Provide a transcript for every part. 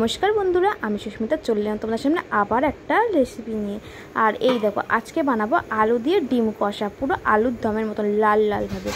नमस्कार बंधुरा आमी सुष्मिता चले एलाम तोमादेर सामने आबार एकटा रेसिपि निये। और ये देखो आज के बानाबो आलू दिए डिम कषा पुरो आलुर दमेर मतन लाल लाल भावे।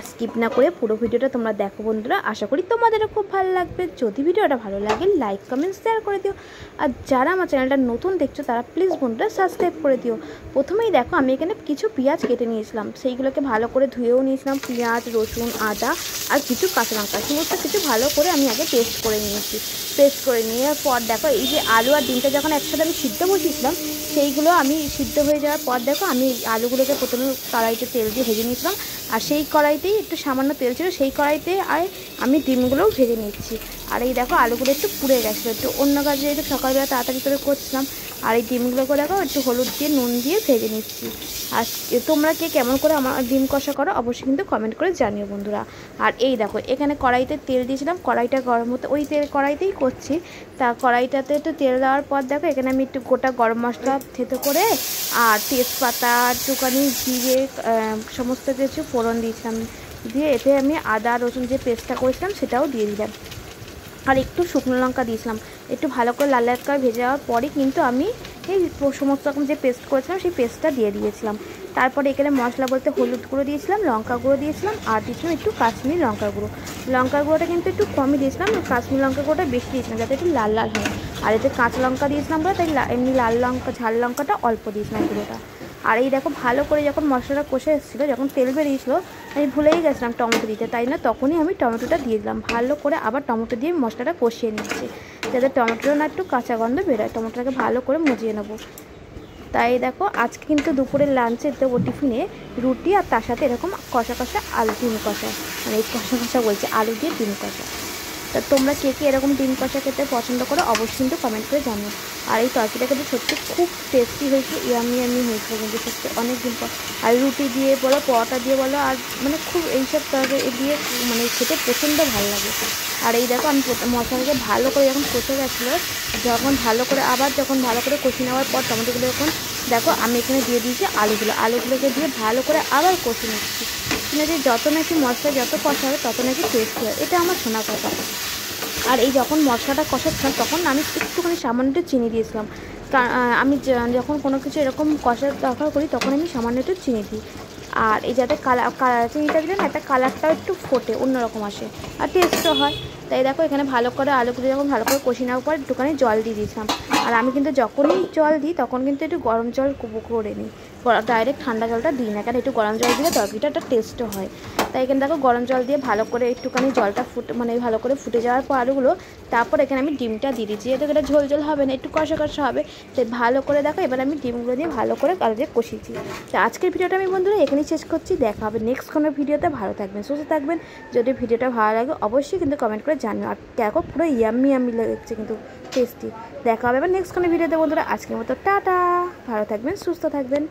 स्किप ना करे पुरो भिडियोटा तोमरा देखो बंधुरा, आशा करी तोमादेरो खूब भालो लागबे। जोदि भिडियोटा भालो लागे लाइक कमेंट शेयर करे दिओ और जारा आमार चैनेलटा नतुन देखछो तारा प्लिज बंधुरा साबस्क्राइब करे दिओ। प्रथमेई देखो आमि एखाने किछु पेंयाज केटे नियेछिलाम, सेइगुलोके भालो करे धुएओ नियेछिलाम। पेंयाज रसुन आदा और किछु काँचा लंका समस्त किछु भालो करे आमि आगे पेस्ट करे नियेछि। पेस्ट करे नेওয়ার পর देखो এই যে आलू और ডিমটা যখন একসাথে আমি সিদ্ধ বসিয়েছিলাম সেইগুলো আমি সিদ্ধ হয়ে যাওয়ার পর দেখো আমি আলুগুলোকে প্রথমে কড়াইতে তেল দিয়ে ভেজে নিয়েছিলাম। আর সেই কড়াইতেই একটু সামান্য তেল ছিল, সেই কড়াইতে আমি ডিমগুলোও ভেজে নিচ্ছি। আর এই দেখো আলুগুলো একটু পুড়ে গেছিলো, একটু অন্য কাজে একটু সকালবেলা তাড়াতাড়ি করে করছিলাম। আর এই ডিমগুলোকে দেখো একটু হলুদ দিয়ে নুন দিয়ে ভেজে নিচ্ছি। আর তোমরা কে কেমন করে আমার ডিম কষা করো অবশ্যই কিন্তু কমেন্ট করে জানিও বন্ধুরা। আর এই দেখো এখানে কড়াইতে তেল দিয়েছিলাম, কড়াইটা গরম হতে ওই তেল কড়াইতেই করছি। তা কড়াইটাতে একটু তেল দেওয়ার পর দেখো এখানে আমি একটু গোটা গরম মশলা থেতো করে আর তেজপাতা একটুখানি জিরে সমস্ত কিছু ফোড়ন দিয়েছিলাম, দিয়ে এতে আমি আদা রসুন যে পেস্টটা করেছিলাম সেটাও দিয়ে দিলাম। আর একটু শুকনো লঙ্কা দিয়েছিলাম। একটু ভালো করে লাল লাল করে ভেজে যাওয়ার পরে কিন্তু আমি এই সমস্ত রকম যে পেস্ট করেছিলাম সেই পেস্টটা দিয়ে দিয়েছিলাম। তারপরে এখানে মশলা বলতে হলুদ গুঁড়ো দিয়েছিলাম, লঙ্কা গুঁড়ো দিয়েছিলাম আর দিয়েছিলাম একটু কাশ্মীরি লঙ্কার গুঁড়ো। লঙ্কার গুঁড়োটা কিন্তু একটু কমই দিয়েছিলাম, কাশ্মীরি লঙ্কার গুঁড়োটা বেশি দিয়েছিলাম যাতে একটু লাল লাল হয়। আর এতে কাঁচা লঙ্কা দিয়েছিলাম বলে তাই এমনি লাল লঙ্কা ঝাল লঙ্কাটা অল্প দিয়েছিলাম গুঁড়োটা। আর এই দেখো ভালো করে যখন মশলাটা কষে এসেছিলো, যখন তেল বেরিয়েছিলো আমি ভুলেই গেছিলাম টমেটো দিতে, তাই না তখনই আমি টমেটোটা দিয়ে দিলাম। ভালো করে আবার টমেটো দিয়ে মশলাটা কষিয়ে নিচ্ছি যাতে টমেটোটা না একটু কাঁচা গন্ধ বেরোয়। টমেটোটাকে ভালো করে মজিয়ে নেবো। তাই দেখো আজকে কিন্তু দুপুরের লাঞ্চে দেবো টিফিনে রুটি আর তার সাথে এরকম কষা কষা আলু ডিম কষা, মানে এই কষা কষা বলছি আলু দিয়ে ডিম কষা। তা তোমরা কে কে এরকম ডিম কষা খেতে পছন্দ করো অবশ্যই কিন্তু কমেন্ট করে জানো। আর এই তরকারিটা কিন্তু সত্যি খুব টেস্টি হয়েছে, ইয়ামি হয়েছিল কিন্তু সত্যি অনেক দিন পর। আর রুটি দিয়ে বলো পরোটা দিয়ে বলো আর মানে খুব এইসব তরকারি দিয়ে মানে খেতে প্রচণ্ড ভালো লাগে। আর এই দেখো আমি মশলাটাকে ভালো করে যখন কষে গেছিলো, যখন ভালো করে ভালো করে কষিয়ে নেওয়ার পর টমেটোগুলো যখন দেখো আমি এখানে দিয়ে দিয়েছি আলুগুলোকে দিয়ে ভালো করে আবার কষে নিচ্ছি। যে যত নাকি মশলা যত কষা হবে তত নাকি টেস্টি হয়, এটা আমার শোনা কথা। আর এই যখন মশলাটা কষাচ্ছিলাম তখন আমি একটুখানি সামান্য একটু চিনি দিয়েছিলাম। আমি যখন কোনো কিছু এরকম কষার দরকার করি তখন আমি সামান্য একটু চিনি দিই। আর এই যাতে চিনিটা দিলে না একটা কালারটাও একটু ফোটে অন্যরকম আসে আর টেস্টও হয়। তাই দেখো এখানে ভালো করে আলুগুলো যখন ভালো করে কষিয়ে নেওয়ার পর একটুখানি জল দিয়ে দিয়েছিলাম। আর আমি কিন্তু যখনই জল দিই তখন কিন্তু একটু গরম জল করে নিই, ডাইরেক্ট ঠান্ডা জলটা দিই না, কারণ একটু গরম জল দিলে তরকারিটা একটা টেস্টও হয়। তাই এখানে দেখো গরম জল দিয়ে ভালো করে একটুখানি জলটা ভালো করে ফুটে যাওয়ার পর আলুগুলো তারপর এখানে আমি ডিমটা দিয়ে দিচ্ছি, যেহেতু এটা ঝোল ঝোল হবে না একটু কষা কষা হবে। তাই ভালো করে দেখো এবার আমি ডিমগুলো দিয়ে ভালো করে আলু দিয়ে কষিয়েছি। তো আজকের ভিডিওটা আমি বন্ধুরা এখানেই শেষ করছি, দেখা হবে নেক্সট কোনো ভিডিওতে। ভালো থাকবেন সুস্থ থাকবেন, যদি ভিডিওটা ভালো লাগে অবশ্যই কিন্তু কমেন্ট করে জানিও। আর দেখো পুরো ইয়ামি লাগছে কিন্তু টেস্টি। দেখা হবে এবার নেক্সট কোনো ভিডিওতে বন্ধুরা। আজকের মতো টাটা, ভালো থাকবেন সুস্থ থাকবেন।